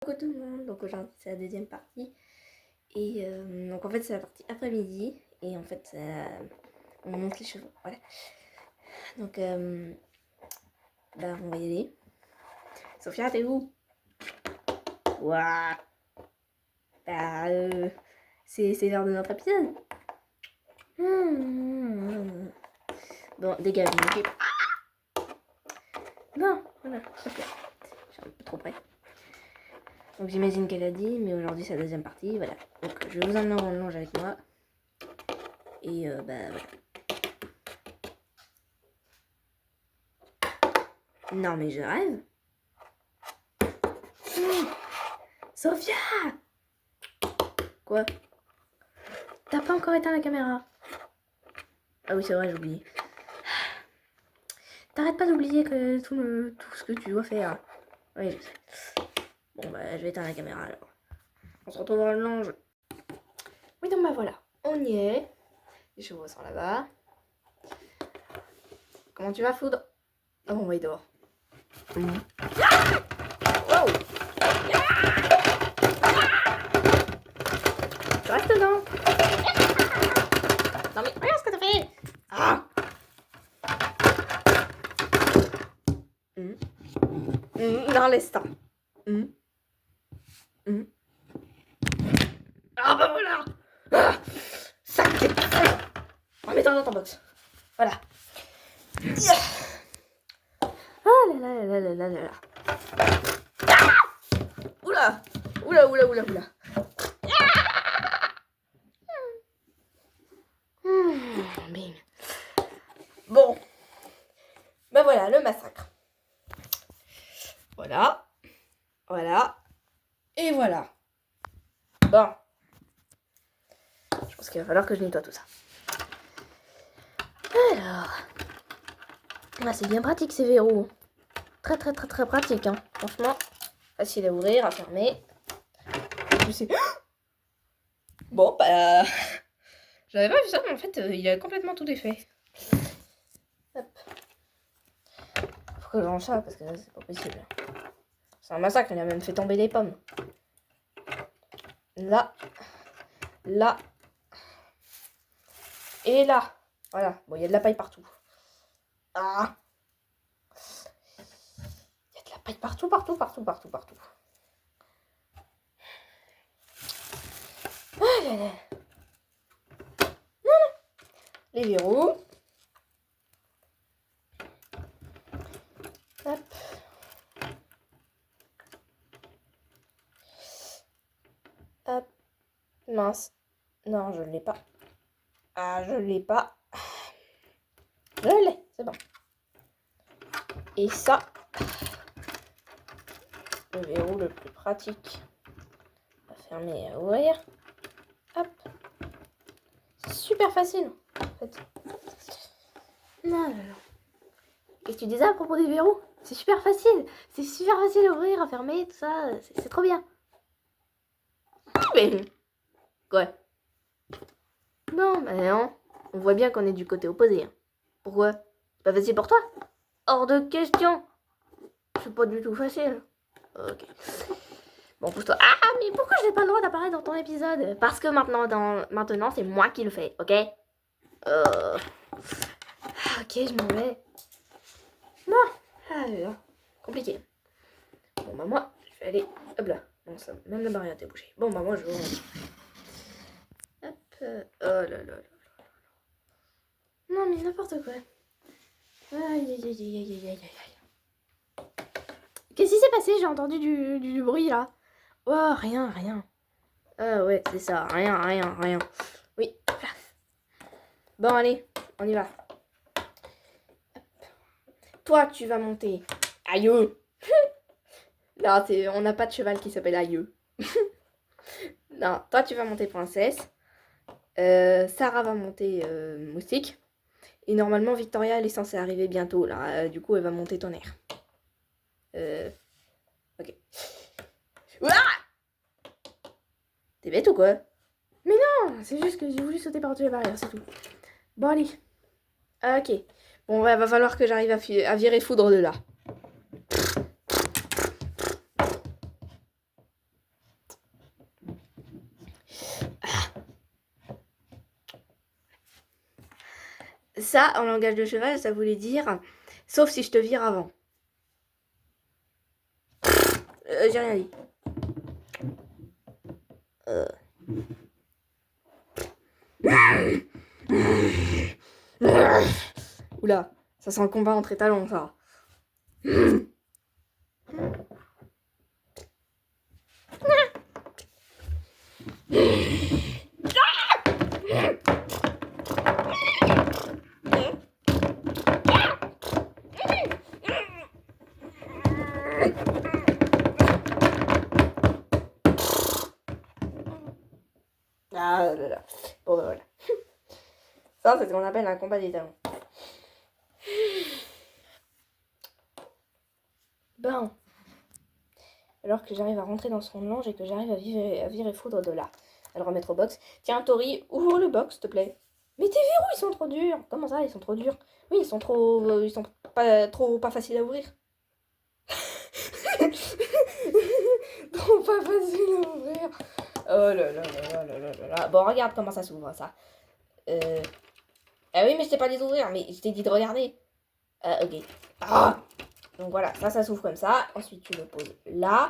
Coucou tout le monde, donc aujourd'hui c'est la deuxième partie et donc en fait c'est la partie après-midi et en fait on monte les chevaux, voilà. Donc bah on va y aller. Sophia, t'es où? Ouah. Bah c'est l'heure de notre épisode. Bon, dégage, ok. Bon, voilà, Sophia. Je suis un peu trop près. Donc j'imagine qu'elle a dit, mais aujourd'hui c'est la deuxième partie, voilà. Donc je vais vous emmener en longe avec moi. Et bah voilà. Non mais je rêve. Sophia! Quoi? T'as pas encore éteint la caméra? Ah oui c'est vrai, j'ai oublié. T'arrêtes pas d'oublier que tout ce que tu dois faire. Oui, je sais. Bon bah je vais éteindre la caméra alors. On se retrouve dans le longe. Oui donc bah voilà, on y est. Les chevaux sont là-bas. Comment tu vas, Foudre? Oh on va y dehors. Wow! Tu restes dedans. Non mais regarde ce que t'as fait. Ah! Dans l'instant. Ah bah voilà. Ah, ça remets-toi dans ton box. Voilà. Ah là là là là là là là. Ah, oula. Oula oula oula oula. Bing. Bon. Ben voilà, le massacre. Voilà. Voilà. Et voilà. Bon. Je pense qu'il va falloir que je nettoie tout ça. Alors. Ah, c'est bien pratique ces verrous. Très très très très pratique. Hein. Franchement, facile à ouvrir, à fermer. Je sais. Bon, bah. J'avais pas vu ça, mais en fait, il a complètement tout défait. Hop. Faut que j'en charge parce que là, c'est pas possible. C'est un massacre, il a même fait tomber les pommes. Là. Là. Et là. Voilà. Bon, il y a de la paille partout. Ah. Il y a de la paille partout, partout, partout, partout, partout. Ah là là. Voilà. Les verrous. Hop. Hop. Mince. Non, je ne l'ai pas. Ah, je ne l'ai pas. Je l'ai, c'est bon. Et ça, le verrou le plus pratique à fermer et à ouvrir. Hop. C'est super facile, en fait. Non, non, non. Qu'est-ce que tu disais à propos des verrous? C'est super facile. C'est super facile à ouvrir, à fermer, tout ça. C'est trop bien. Mais... Quoi? Non, mais non. On voit bien qu'on est du côté opposé. Hein. Pourquoi? C'est pas facile pour toi? Hors de question. C'est pas du tout facile. Ok. Bon, pousse-toi. Ah, mais pourquoi j'ai pas le droit d'apparaître dans ton épisode? Parce que maintenant c'est moi qui le fais, ok? Ok, je m'en vais. Bon, alors, compliqué. Bon, bah moi, je vais aller... Hop là. Bon, ça, même la barrière était bougée. Bon, bah moi, je vais... Hop. Oh là là là. Non, mais n'importe quoi. Aïe, aïe, aïe, aïe, aïe, aïe, aïe. Qu'est-ce qui s'est passé? J'ai entendu du bruit, là. Oh, rien, rien. Ah ouais, c'est ça. Rien, rien, rien. Oui. Bon, allez, on y va. Toi, tu vas monter. Aïe. Non, on n'a pas de cheval qui s'appelle Aïe. Non, toi, tu vas monter princesse. Sarah va monter moustique. Et normalement, Victoria, elle est censée arriver bientôt, là. Du coup, elle va monter tonnerre. Ok. Ouah! T'es bête ou quoi? Mais non, c'est juste que j'ai voulu sauter par-dessus la barrière, c'est tout. Bon, allez. Ok. Bon, va falloir que j'arrive à virer Foudre de là. Ça, en langage de cheval, ça voulait dire sauf si je te vire avant. J'ai rien dit. Oula, ça sent le combat entre étalons, ça. Ah là là. Bon, ben voilà. Ça, c'est ce qu'on appelle un combat des talons. Bon. Alors que j'arrive à rentrer dans son lange et que j'arrive à virer foudre de là. À le remettre au box. Tiens, Tori, ouvre le box, s'il te plaît. Mais tes verrous, ils sont trop durs. Comment ça, ils sont trop durs? Oui, ils sont pas faciles à ouvrir. Trop pas facile à ouvrir. Oh là là là là là là là. Bon, regarde comment ça s'ouvre, ça. Ah oui, mais je t'ai pas dit d'ouvrir, mais je t'ai dit de regarder. Ok. Ah. Donc voilà, ça s'ouvre comme ça. Ensuite, tu le poses là.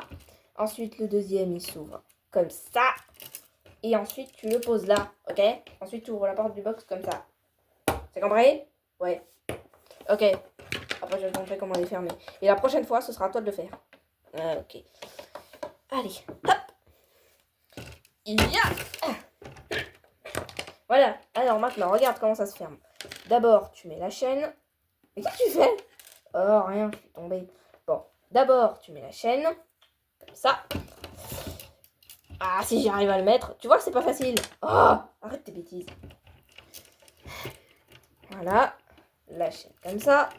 Ensuite, le deuxième, il s'ouvre comme ça. Et ensuite, tu le poses là, ok? Ensuite, tu ouvres la porte du box comme ça. C'est compris? Ouais. Ok. Après, je vais te montrer comment les fermer. Et la prochaine fois, ce sera à toi de le faire. Ok. Allez, hop. Il y a. Voilà. Alors maintenant, regarde comment ça se ferme. D'abord, tu mets la chaîne. Mais qu'est-ce que tu fais? Oh, rien, je suis tombée. Bon, d'abord, tu mets la chaîne. Comme ça. Ah, si j'arrive à le mettre. Tu vois que c'est pas facile. Oh, arrête tes bêtises. Voilà. La chaîne comme ça.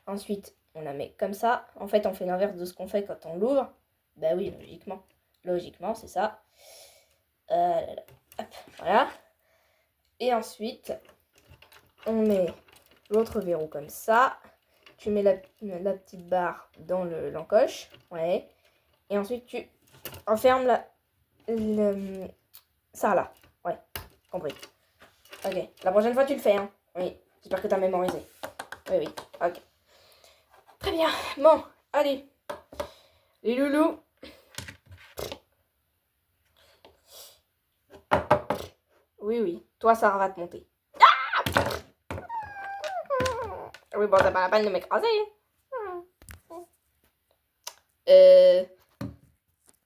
Ensuite, on la met comme ça. En fait, on fait l'inverse de ce qu'on fait quand on l'ouvre. Bah oui, logiquement. Logiquement, c'est ça. Hop, voilà. Et ensuite, on met l'autre verrou comme ça. Tu mets la petite barre dans l'encoche. Ouais. Et ensuite, tu enfermes ça là. Ouais, compris. Ok. La prochaine fois, tu le fais, hein. Oui. J'espère que tu as mémorisé. Oui, oui. Ok. Très bien. Bon, allez. Les loulous. Oui, oui. Toi, ça va te monter. Ah oui, bon, t'as pas la peine de m'écraser.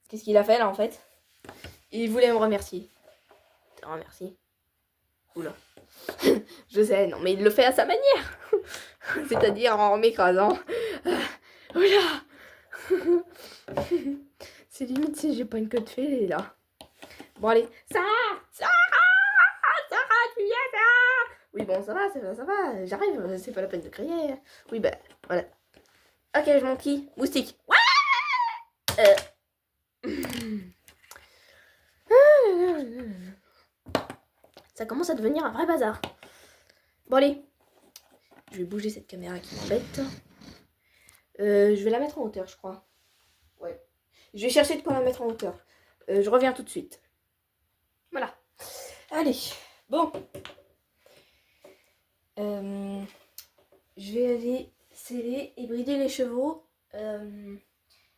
Qu'est-ce qu'il a fait, là, en fait? Il voulait me remercier. Je te remercie. Oula. Je sais, non, mais il le fait à sa manière. C'est-à-dire en m'écrasant. Oula. C'est limite si j'ai pas une queue de fée, là. Bon, allez. Sarah, tu viens, Sarah. Oui, bon, ça va, j'arrive, c'est pas la peine de crier. Oui, ben, voilà. Ok, je monte qui? Moustique. Ouais. Ça commence à devenir un vrai bazar. Bon, allez. Je vais bouger cette caméra qui m'embête. Je vais la mettre en hauteur, je crois. Ouais. Je vais chercher de quoi la mettre en hauteur. Je reviens tout de suite. Voilà. Allez. Bon. Je vais aller sceller et brider les chevaux.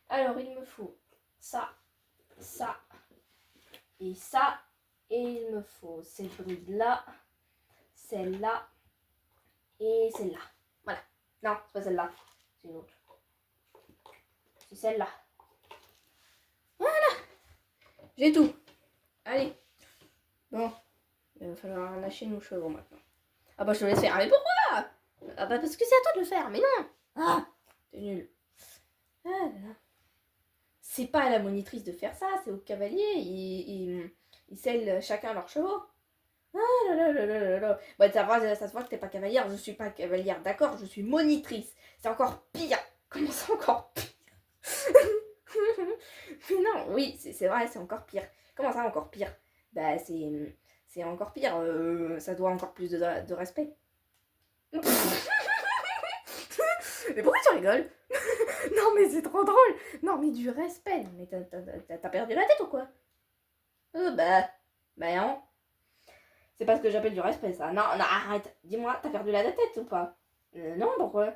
Alors, il me faut ça, ça et ça. Et il me faut cette bride-là, celle-là et celle-là. Voilà. Non, c'est pas celle-là. C'est une autre. C'est celle-là. Voilà. J'ai tout. Allez. Bon. Il va falloir lâcher nos chevaux maintenant. Ah bah je te laisse faire. Mais pourquoi? Ah bah parce que c'est à toi de le faire. Mais non. Ah, t'es nul. Ah là là. C'est pas à la monitrice de faire ça, c'est au cavalier. Ils scellent chacun leurs chevaux. Ah là là là là là là. Bah, ça se voit que t'es pas cavalière. Je suis pas cavalière, d'accord, je suis monitrice. C'est encore pire. Comment c'est encore pire? Mais non, oui, c'est vrai, c'est encore pire. Comment ça, encore pire? Bah, c'est encore pire. Ça doit encore plus de respect. Mais pourquoi tu rigoles? Non, mais c'est trop drôle. Non, mais du respect. Mais t'as perdu la tête ou quoi? Bah non. C'est pas ce que j'appelle du respect, ça. Non, non, arrête. Dis-moi, t'as perdu la tête ou pas? Non, pourquoi?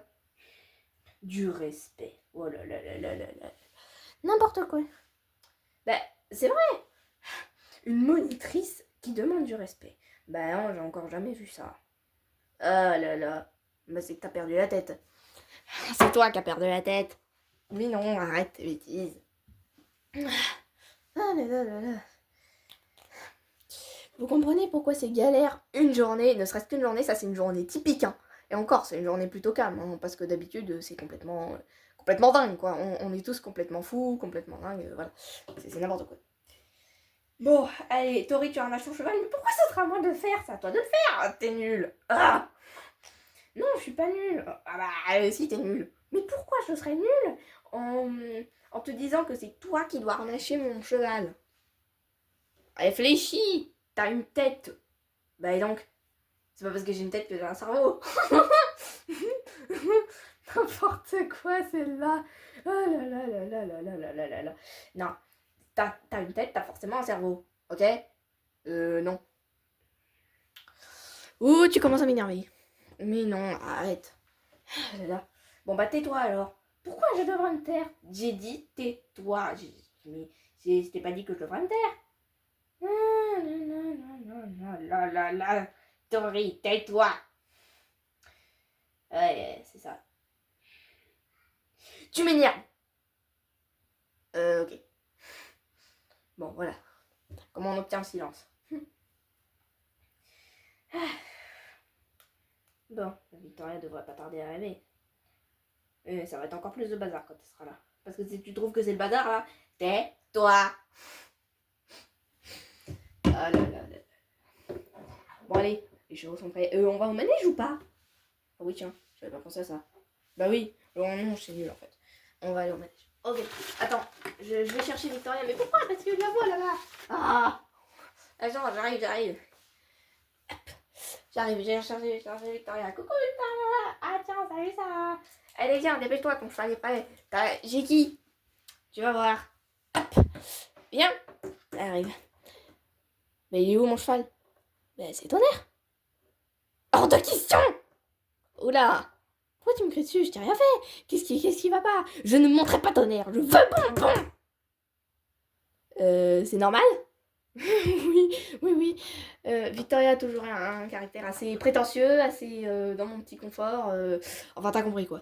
Du respect. Oh là là là là là là. N'importe quoi. Ben, c'est vrai. Une monitrice qui demande du respect. Ben non, j'ai encore jamais vu ça. Ah là là. Ben c'est que t'as perdu la tête. C'est toi qui as perdu la tête. Oui, non, arrête tes bêtises. Ah là là là là. Vous comprenez pourquoi c'est galère une journée, ne serait-ce qu'une journée, ça c'est une journée typique. Hein. Et encore, c'est une journée plutôt calme, hein, parce que d'habitude c'est complètement dingue, quoi. On est tous complètement fous, complètement dingues, voilà. C'est n'importe quoi. Bon, allez, Tori, tu ramasses ton cheval, mais pourquoi ce sera à moi de le faire? C'est à toi de le faire, t'es nul. Ah non, je suis pas nulle. Ah bah, si, t'es nul. Mais pourquoi je serais nulle en te disant que c'est toi qui dois relâcher mon cheval? Réfléchis, t'as une tête. Bah et donc, c'est pas parce que j'ai une tête que j'ai un cerveau. N'importe quoi, celle-là. Oh là là là là là là là là là. Non, t'as une tête, t'as forcément un cerveau. Ok? Non. Ouh, tu commences à m'énerver. Mais non, arrête. Ah là là. Bon bah tais-toi alors. Pourquoi je devrais me taire? J'ai dit tais-toi. Mais je t'ai pas dit que je devrais me taire. Non, non, non, non, non, non, là, là, là. Tori, tais-toi. Ouais, c'est ça. Tu m'énerves. Ok. Bon, voilà. Comment on obtient le silence? Bon, Victoria devrait pas tarder à arriver. Ça va être encore plus de bazar quand elle sera là. Parce que si tu trouves que c'est le bazar, là, tais-toi. Ah là là là. Bon, allez, les chevaux sont prêts. On va au manège ou pas? Oh oui, tiens, j'avais pas pensé à ça. Bah oui, non, c'est nul en fait. On va aller au manège. Ok, attends, je vais chercher Victoria. Mais pourquoi? Parce que je la vois là-bas. Ah! Attends, j'arrive. J'arrive, j'ai cherché Victoria. Coucou Victoria! Ah tiens, salut ça! Allez, viens, dépêche-toi, ton cheval est prêt. J'ai qui? Tu vas voir. Hop! Viens! Elle arrive. Mais il est où mon cheval? Ben c'est Tonnerre! Hors de question! Oula! Pourquoi tu me cries dessus? Je t'ai rien fait! Qu'est-ce qui va pas? Je ne montrerai pas Tonnerre! Je veux bonbon! C'est normal? oui. Victoria a toujours un caractère assez prétentieux, assez dans mon petit confort. Enfin, t'as compris quoi.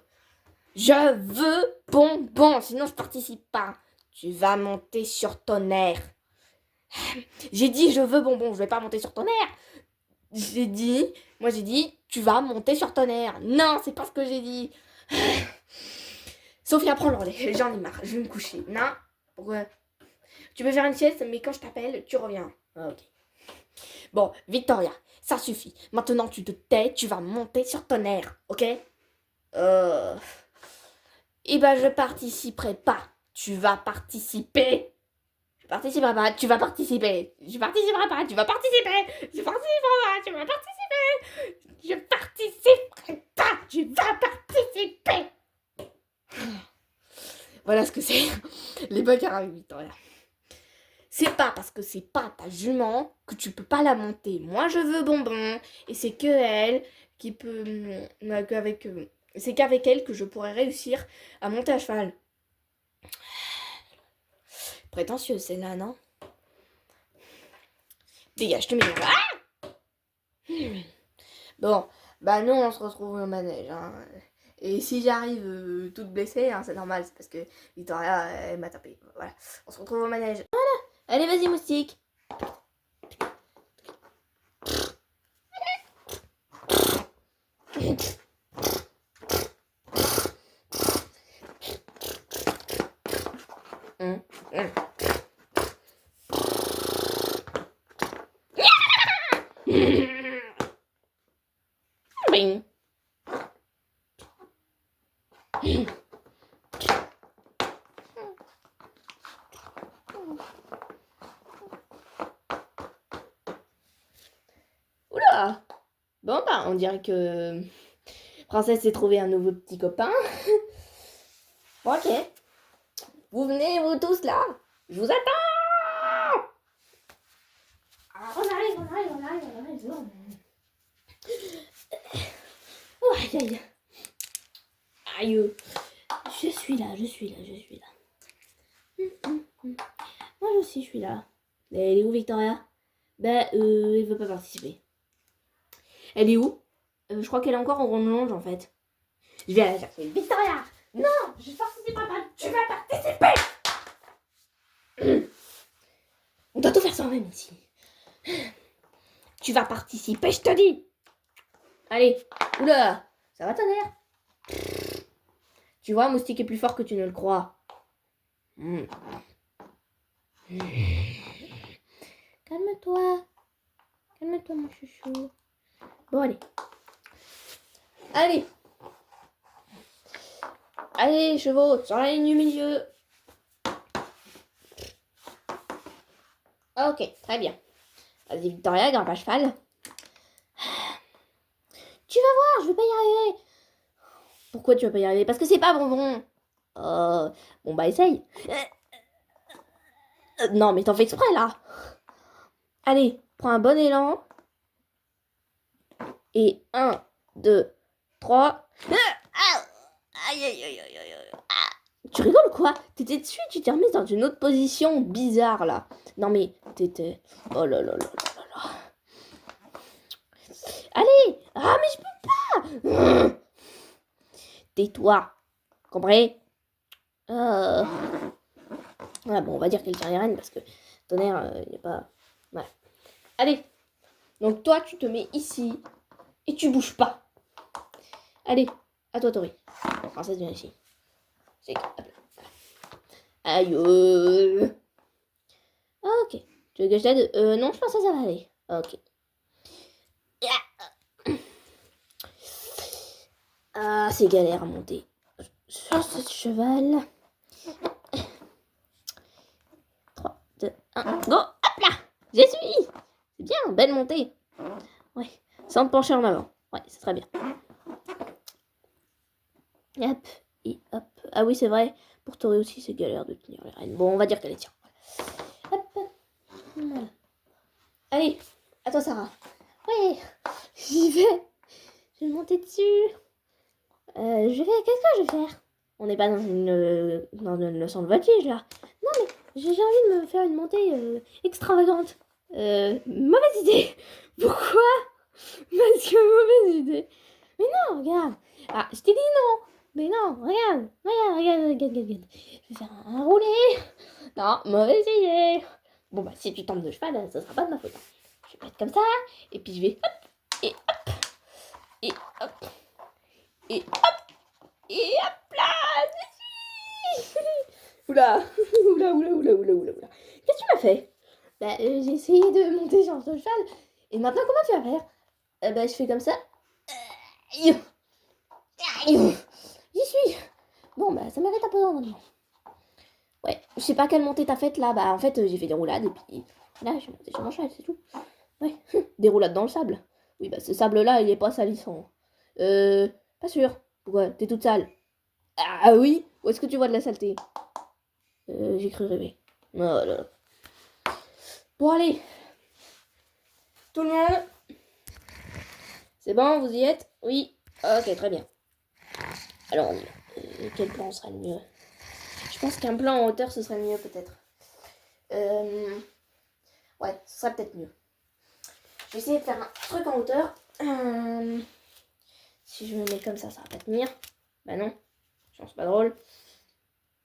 Je veux bonbon, sinon je participe pas. Tu vas monter sur Tonnerre. J'ai dit je veux bonbon, je vais pas monter sur Tonnerre. J'ai dit, tu vas monter sur Tonnerre. Non, c'est pas ce que j'ai dit. Sophia, prends le relais, j'en ai marre, je vais me coucher. Non, pourquoi? Tu peux faire une sieste, mais quand je t'appelle, tu reviens. Ah, ok. Bon, Victoria, ça suffit. Maintenant, tu te tais, tu vas monter sur Tonnerre, ok? Eh ben, je participerai pas. Tu vas participer. Je participerai pas, tu vas participer. Je participerai pas, tu vas participer. Je participerai pas, tu vas participer. Je participerai pas, tu vas participer. Voilà ce que c'est. Les bagarres avec Victoria. C'est pas parce que c'est pas ta jument que tu peux pas la monter. Moi, je veux bonbon. Et c'est que elle qui peut... c'est qu'avec elle que je pourrais réussir à monter à cheval. Prétentieux, celle-là, non? Dégage, tu m'énerves. Ah bon, bah nous, on se retrouve au manège. Hein. Et si j'arrive toute blessée, hein, c'est normal. C'est parce que Victoria, elle m'a tapé. Voilà, on se retrouve au manège. Voilà. Allez, vas-y, moustique. Bing. Oula. Bon, bah, on dirait que Princesse s'est trouvé un nouveau petit copain. Bon, ok. Vous venez, vous tous là? Je vous attends. Ah, on arrive. Non. Oh, aïe, aïe. Aïe. Je suis là. Moi aussi, je suis là. Elle est où, Victoria? Ben, elle veut pas participer. Elle est où? Je crois qu'elle est encore en ronde en fait. Je vais aller la chercher. Victoria! Non! Je participe pas. Tu vas participer! On doit tout faire sans même ici. Tu vas participer, je te dis! Allez. Oula! Ça va ta mère? Tu vois, Moustique est plus fort que tu ne le crois. Calme-toi. Calme-toi, mon chouchou. Bon, allez. Allez, chevaux, sur la ligne du milieu. Ok, très bien. Vas-y, Victoria, grimpe à cheval. Tu vas voir, je vais pas y arriver. Pourquoi tu vas pas y arriver? Parce que c'est pas bonbon. Bon, bah, essaye. Non, mais t'en fais exprès, là. Allez, prends un bon élan. Et 1, 2, 3. Aïe. Tu rigoles quoi? T'étais dessus, tu t'es remise dans une autre position bizarre, là. Non, mais t'étais... Oh là. Allez! Ah, mais je peux pas! Tais-toi. Compris? Ah bon, on va dire qu'elle tient les rênes parce que tonnerre, il n'est pas... Ouais. Allez. Donc toi, tu te mets ici et tu bouges pas. Allez, à toi, Tori. Princesse, viens ici. Aïe. Ok. Tu veux que je t'aide? Non, je pense que ça va aller. Ok. Ah, c'est galère à monter. Sur ce cheval. 3, 2, 1, go! Hop là! J'y suis! C'est bien, belle montée. Ouais, sans te pencher en avant. Ouais, c'est très bien. Hop, et hop. Ah oui, c'est vrai. Pour Tori aussi, c'est galère de tenir les rênes. Bon, on va dire qu'elle les tient. Hop. Voilà. Allez, à toi, Sarah. Ouais, j'y vais. Je vais monter dessus. Qu'est-ce que je vais faire? On n'est pas dans une leçon de voltige, là. Non, mais j'ai envie de me faire une montée extravagante. Mauvaise idée. Pourquoi? Parce que mauvaise idée. Mais non, regarde. Ah, je t'ai dit non. Mais non, regarde. Je vais faire un roulé. Non, mauvaise idée. Bon, bah, si tu tombes de cheval, ça sera pas de ma faute. Je vais mettre comme ça. Et puis je vais hop. Et hop. Et hop. Et hop. Et hop là. Oula. Qu'est-ce que tu m'as fait? Bah, j'ai essayé de monter sur ce cheval. Et maintenant, comment tu vas faire? Bah, je fais comme ça. Aïe. J'y suis. Bon, bah, ça mérite un peu d'endroit. Ouais, je sais pas quelle montée t'as faite là. Bah, en fait, j'ai fait des roulades et puis là, j'ai monté sur mon cheval, c'est tout. Ouais, des roulades dans le sable. Oui, bah, ce sable-là, il est pas salissant. Pas sûr. Pourquoi? T'es toute sale. Ah oui? Où est-ce que tu vois de la saleté? J'ai cru rêver. Oh là là. Bon, allez. Tout le monde. C'est bon, vous y êtes? Oui. Ok, très bien. Alors, on y va. Quel plan serait le mieux? Je pense qu'un plan en hauteur, ce serait mieux, peut-être. Ouais, ce serait peut-être mieux. Je vais essayer de faire un truc en hauteur. Si je me mets comme ça va pas tenir. Bah non, c'est pas drôle.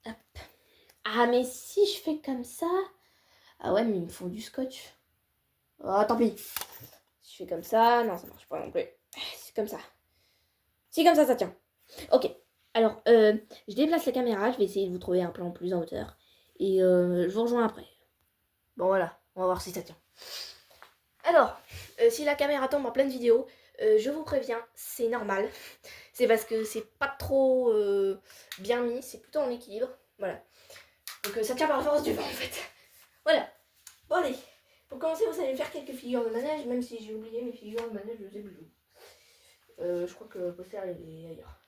Hop. Ah, mais si je fais comme ça... Ah ouais, mais il me faut du scotch. Oh, tant pis. Si je fais comme ça... Non, ça marche pas non plus. C'est comme ça. Si, comme ça tient. Ok. Alors, je déplace la caméra. Je vais essayer de vous trouver un plan plus en hauteur. Et je vous rejoins après. Bon, voilà. On va voir si ça tient. Alors, si la caméra tombe en pleine vidéo, je vous préviens, c'est normal. C'est parce que c'est pas trop bien mis, c'est plutôt en équilibre. Voilà. Donc ça tient par la force du vent en fait. Voilà. Bon allez, pour commencer, vous allez faire quelques figures de manège, même si j'ai oublié mes figures de manège, je sais plus où. Je crois que le poster il est ailleurs.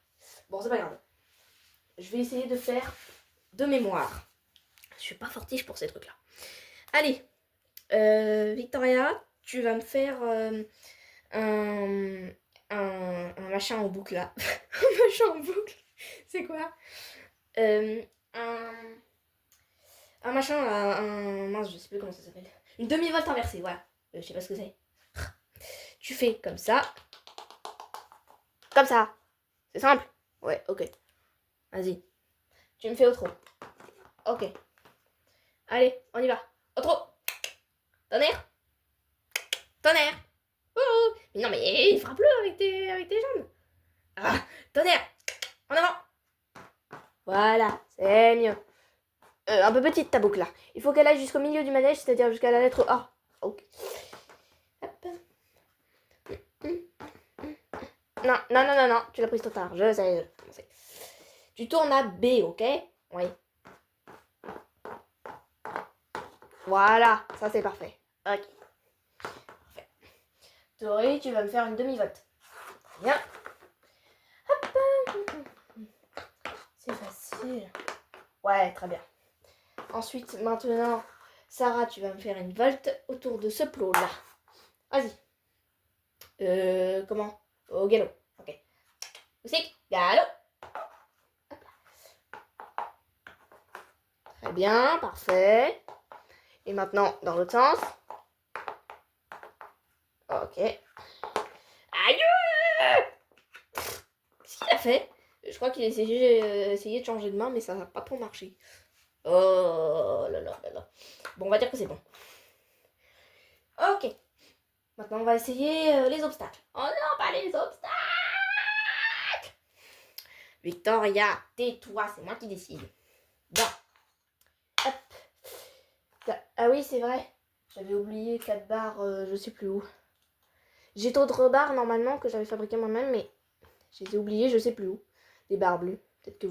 Bon, c'est pas grave. Je vais essayer de faire de mémoire. Je suis pas fortiche pour ces trucs-là. Allez. Victoria, tu vas me faire un, un machin en boucle là. Un machin en boucle. C'est quoi euh, un, un machin là, un... Mince, je sais plus comment ça s'appelle. Une demi-volte inversée, voilà. Je sais pas ce que c'est. Tu fais comme ça. Comme ça. C'est simple. Ouais, ok. Vas-y. Tu me fais au trot. Ok. Allez, on y va. Au trot. Tonnerre. Tonnerre. Oh. Mais non, mais frappe-le avec tes jambes. Ah, tonnerre. En avant. Voilà, c'est mieux. Un peu petite ta boucle là. Il faut qu'elle aille jusqu'au milieu du manège, c'est-à-dire jusqu'à la lettre A. Ok. Hop. Non, non, non, non, non, tu l'as prise trop tard. Je sais. Tu tournes à B, ok? Oui. Voilà, ça c'est parfait. Ok. Parfait. Tori, tu vas me faire une demi-volte. Bien. Hop. C'est facile. Ouais, très bien. Ensuite, maintenant, Sarah, tu vas me faire une volte autour de ce plot là. Vas-y. Comment? Au galop. Ok. Musique, galop. Très bien, parfait. Et maintenant, dans l'autre sens. Ok. Aïe! Qu'est-ce qu'il a fait? Je crois qu'il a essayé de changer de main, mais ça n'a pas trop marché. Oh là là là là. Bon, on va dire que c'est bon. Ok. Maintenant, on va essayer les obstacles. Oh non, pas les obstacles! Victoria, tais-toi, c'est moi qui décide. Bon. Hop. Ah oui, c'est vrai. J'avais oublié 4 barres, je sais plus où. J'ai d'autres barres normalement que j'avais fabriquées moi-même, mais je les ai oubliées, je sais plus où. Des barres bleues. Peut-être que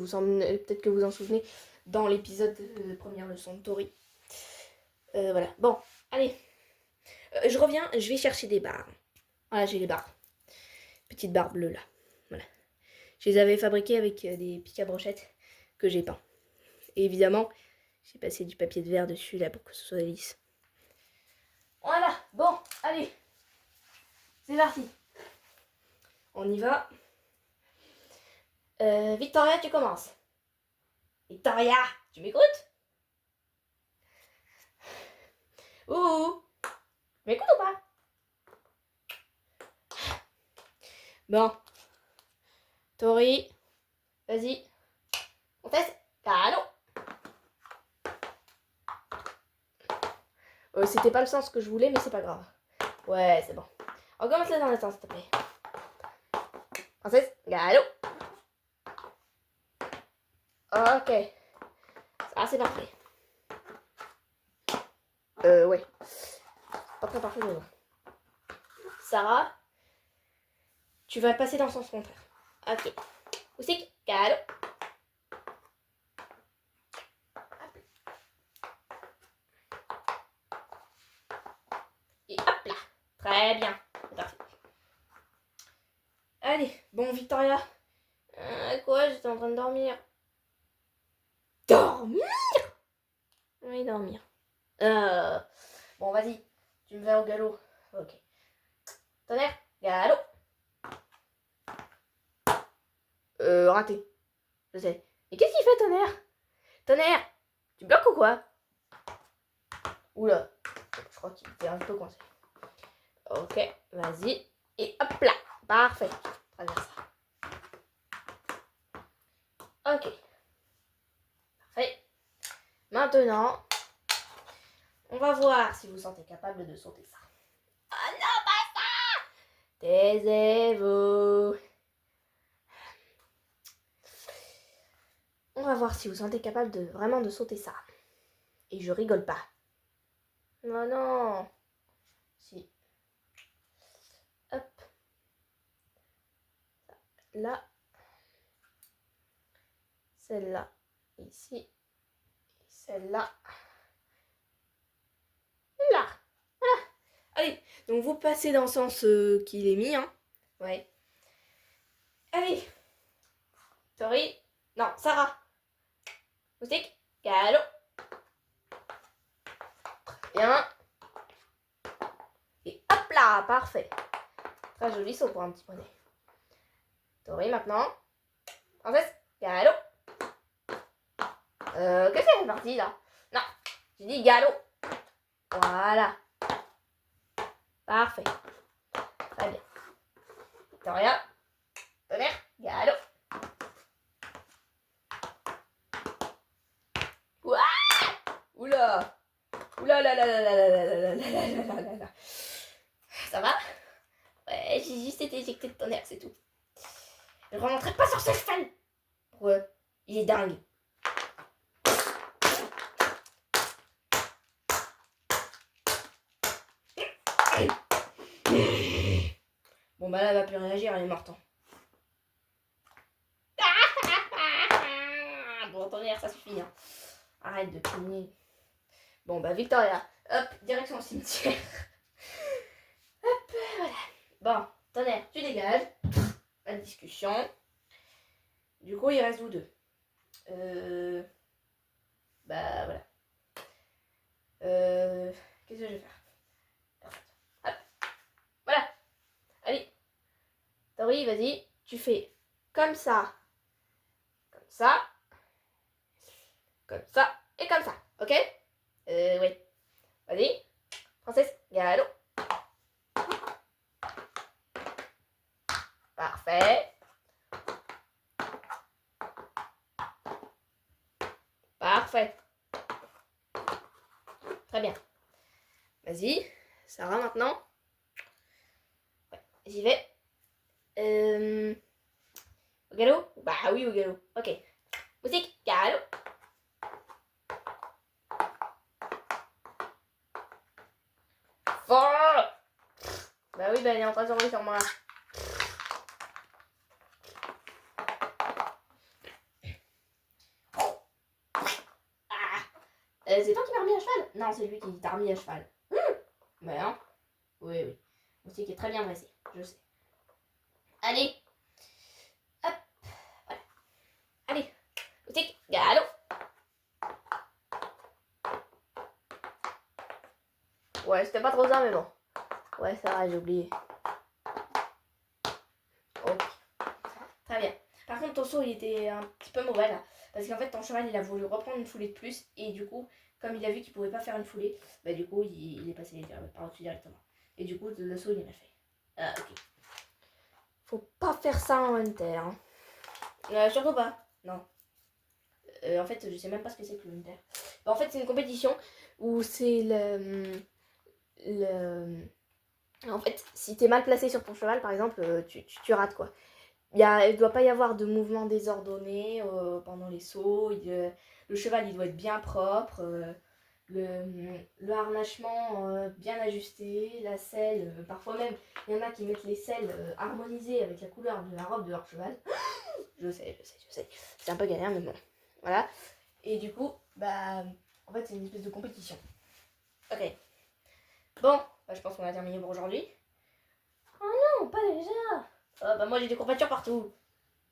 vous en souvenez dans l'épisode de première leçon de Tori. Voilà. Bon, allez. Je reviens, je vais chercher des barres. Voilà, j'ai les barres. Petites barres bleues là. Voilà. Je les avais fabriquées avec des pics à brochettes que j'ai peints. Et évidemment, j'ai passé du papier de verre dessus là pour que ce soit lisse. Voilà, bon, allez. C'est parti. On y va. Victoria, tu commences. Victoria, tu m'écoutes? Ouh, tu m'écoutes ou pas? Bon. Tori, vas-y. On teste. Allô? C'était pas le sens que je voulais, mais c'est pas grave. Ouais, c'est bon. On commence là dans le sens, s'il te plaît. Princesse, galop. Ok. Ça, c'est parfait. Ouais. Pas très parfait, mais bon. Sarah, tu vas passer dans le sens contraire. Ok. Ousik, galop. Et hop là. Très bien. C'est parfait. Allez, bon, Victoria. Quoi? J'étais en train de dormir. Dormir? Oui, dormir. Bon, vas-y. Tu me vas au galop. Ok. Tonnerre, galop. Raté. Je sais. Mais qu'est-ce qu'il fait, Tonnerre? Tonnerre, tu bloques ou quoi? Oula. Je crois qu'il était un peu coincé. Ok, vas-y. Et hop là. Parfait. Très bien ça. Ok. Parfait. Maintenant, on va voir si vous sentez capable de sauter ça. Oh non, pas ça! Taisez-vous. On va voir si vous sentez capable de vraiment de sauter ça. Et je rigole pas. Non, non. Si. Hop. Là. Celle-là. Ici. Et celle-là. Là. Voilà. Allez. Donc vous passez dans le sens qu'il est mis. Hein. Ouais. Allez. Tori. Non, Sarah. Moustique. Galop. Bien. Voilà, parfait. Très joli saut pour un petit poney. Tori maintenant. Princesse, galop. Qu'est-ce que c'est parti là? Non, j'ai dit galop. Voilà. Parfait. Très bien. Victoria, tonnerre, galop. Ouah! Oula! Oula là là là là là là là là là là là là. Ça va? Ouais, j'ai juste été éjecté de tonnerre, c'est tout. Je ne remonterai pas sur ce cheval. Pour eux, il est dingue. Bon bah là elle va plus réagir, elle est morte. Bon tonnerre, ça suffit. Hein. Arrête de cligner. Bon bah Victoria, hop, direction au cimetière. Hop, voilà. Bon, tonnerre, tu dégages. Pas de discussion. Du coup, il reste vous deux. Bah voilà. Qu'est-ce que je vais faire? Hop. Voilà. Allez. Tori, vas-y. Tu fais comme ça. Comme ça. Comme ça. Et comme ça. Ok? Oui. Vas-y. Princesse, galop. Parfait. Parfait. Très bien. Vas-y. Sarah maintenant. Ouais, j'y vais. Au galop? Bah oui, au galop. Ok. Musique, galop. Fort. Bah oui, bah elle est en train de s'envoler sur moi. C'est toi qui m'as remis à cheval? Non, c'est lui qui t'a remis à cheval. Bah non. Oui, oui. Musique est très bien dressé, je sais. Allez. Hop. Voilà. Allez. Musique, galop. Ouais, c'était pas trop ça, mais bon. Ouais, ça va, j'ai oublié. Ok. Très bien. Par contre, ton saut, il était un petit peu mauvais, là. Parce qu'en fait, ton cheval, il a voulu reprendre une foulée de plus. Et du coup, comme il a vu qu'il pouvait pas faire une foulée, bah du coup, il est passé par au-dessus directement. Et du coup, le saut, il est mal fait. Ah, ok. Faut pas faire ça en Hunter. Hein. Surtout pas. Non. En fait, je sais même pas ce que c'est que le Hunter. Bah, en fait, c'est une compétition où c'est En fait, si t'es mal placé sur ton cheval, par exemple, tu rates quoi. Il ne doit pas y avoir de mouvement désordonné pendant les sauts. Le cheval, il doit être bien propre. Le harnachement bien ajusté. La selle, parfois même, il y en a qui mettent les selles harmonisées avec la couleur de la robe de leur cheval. Je sais. C'est un peu galère, mais bon. Voilà. Et du coup, bah, en fait, c'est une espèce de compétition. Ok. Bon, bah, je pense qu'on a terminé pour aujourd'hui. Oh non, pas déjà. Oh, bah moi j'ai des courbatures partout.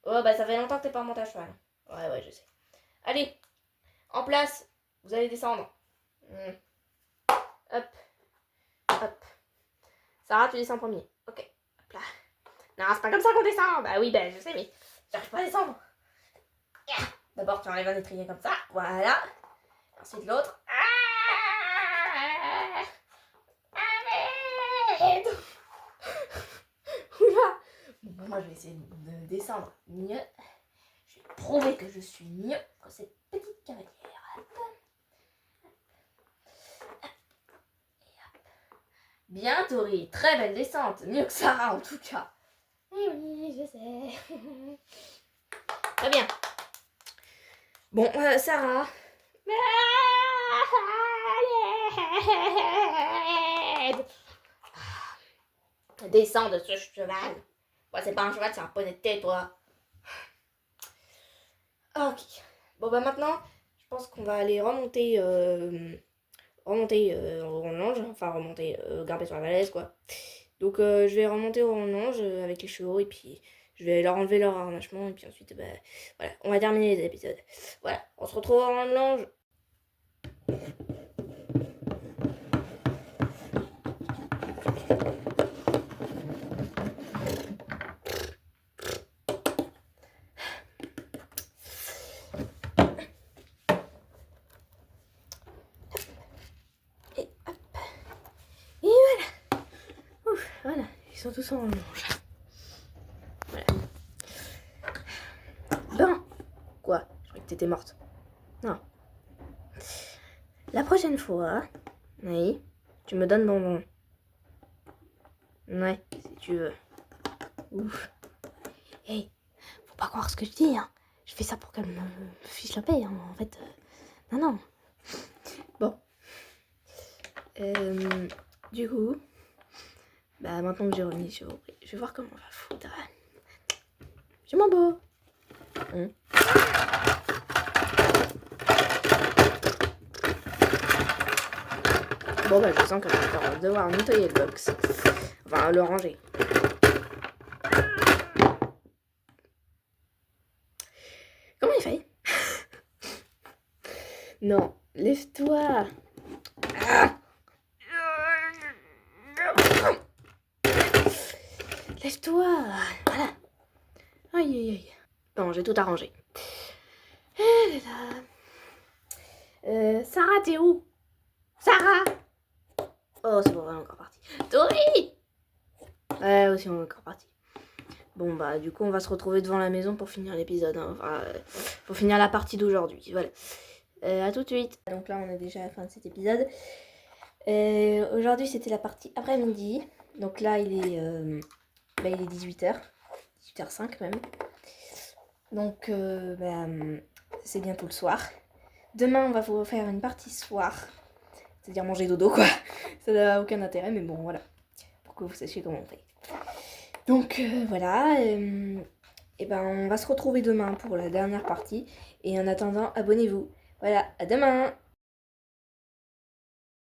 Oh bah ça fait longtemps que t'es pas remonté à cheval. Ouais, je sais. Allez, en place, vous allez descendre. Hop, hop. Sarah, tu descends en premier. Ok, hop là. Non, c'est pas comme ça qu'on descend. Bah oui, bah je sais, mais j'arrive pas à descendre. D'abord, tu enlèves un étrier comme ça. Voilà. Ensuite l'autre. Arrête. Oula. Bon, moi je vais essayer de descendre mieux. Je vais prouver que je suis mieux que cette petite cavalière. Bien, Tori, très belle descente. Mieux que Sarah, en tout cas. Oui, je sais. Très bien. Bon, Sarah. Descends de ce cheval. Ouais, c'est pas un cheval, c'est un poney de thé, toi. Ok. Bon, bah maintenant, je pense qu'on va aller remonter au longe, enfin grimper sur la falaise quoi. Donc je vais remonter au longe avec les chevaux et puis je vais leur enlever leur harnachement et puis ensuite bah, voilà, on va terminer les épisodes. Voilà, on se retrouve en longe. Ils sont tous en orange. Voilà. Bon. Quoi? Je croyais que t'étais morte. Non. La prochaine fois, oui, tu me donnes bonbon. Ouais, si tu veux. Ouf. Hey, faut pas croire ce que je dis, hein. Je fais ça pour qu'elle me fiche la paix, hein. En fait, non. Bon. Du coup, bah maintenant que j'ai remis, je vais voir comment on va foutre. Je m'en bats. Bon bah je sens qu'elle va encore devoir nettoyer le box. Enfin le ranger. Comment il fait? Non, lève-toi. Lève-toi. Voilà. Aïe. Bon, j'ai tout arrangé. Sarah, t'es où? Sarah! Oh, c'est bon, on est encore parti. Tori! Ouais, aussi, on est encore parti. Bon, bah, du coup, on va se retrouver devant la maison pour finir l'épisode. Hein. Enfin, pour finir la partie d'aujourd'hui. Voilà. À tout de suite. Donc là, on est déjà à la fin de cet épisode. Aujourd'hui, c'était la partie après-midi. Donc là, il est 18h. 18h05 même. Donc, c'est bientôt le soir. Demain, on va vous faire une partie soir. C'est-à-dire manger dodo, quoi. Ça n'a aucun intérêt, mais bon, voilà. Pour que vous sachiez comment on fait. Donc, voilà. Et ben, on va se retrouver demain pour la dernière partie. Et en attendant, abonnez-vous. Voilà, à demain!